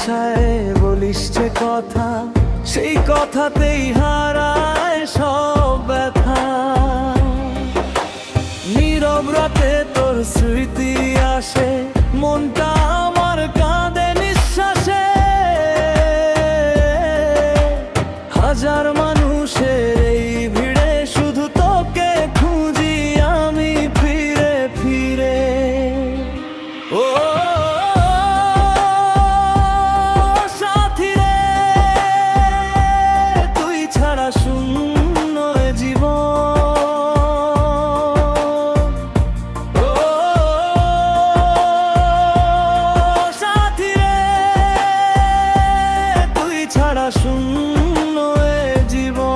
ভাষায় বলিস যে কথা, সেই কথাতেই হারায় সব ব্যথা। নীরব রাতে তোর স্মৃতি আসে, মনটা আমার কাঁদে নিঃশ্বাসে। হাজার মানুষের এই ভিড়ে শুধু তোকে খুঁজি আমি ফিরে ফিরে। ও সাথী রে, তুই ছাড়া শূন্য এ জীবন। ও সাথী রে, তুই ছাড়া শূন্য এ জীবন।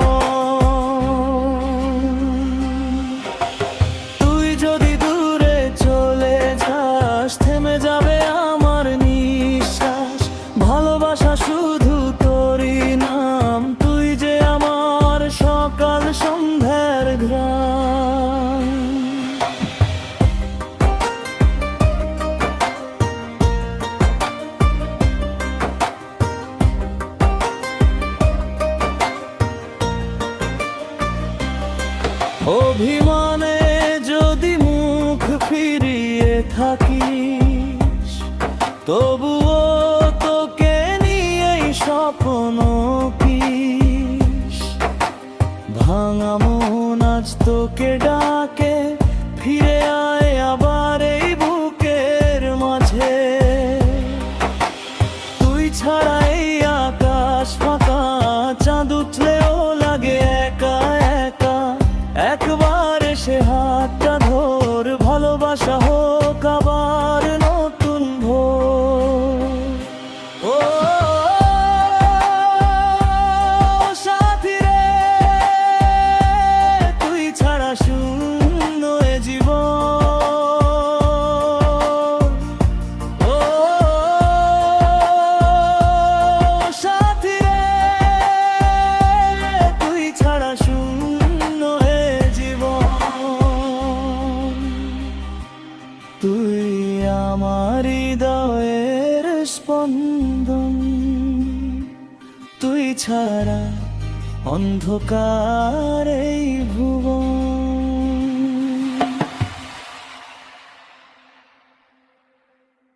তুই যদি দূরে চলে যাস, থেমে যাবে আমার নিঃশ্বাস। ভালোবাসা শুধু তোরই নাম, তুই যে আমার সকাল সন্ধ্যার ঘ্রাণ। অভিমানে যদি মুখ ফিরিয়ে থাকিস, তবুও তোকে নিয়েই স্বপ্ন কিস। ভাঙা মন আজ তোকে ডাকে, ফিরে আয় আবার এই বুকের মাঝে। তুই ছাড়া এই আকাশ ফাঁকা, চাঁদ উঠলেও লাগে একা একা। একবার এসে হাতটা ধর, ভালোবাসা হোক আবার নতুন ভোর। ও সাথী রে, তুই ছাড়া শূন্য এ জীবন। ও সাথী রে, তুই ছাড়া শূন্য এ জীবন। তুই আমার হৃদয়ের স্পন্দন, তুই ছাড়া অন্ধকার এই ভুবন।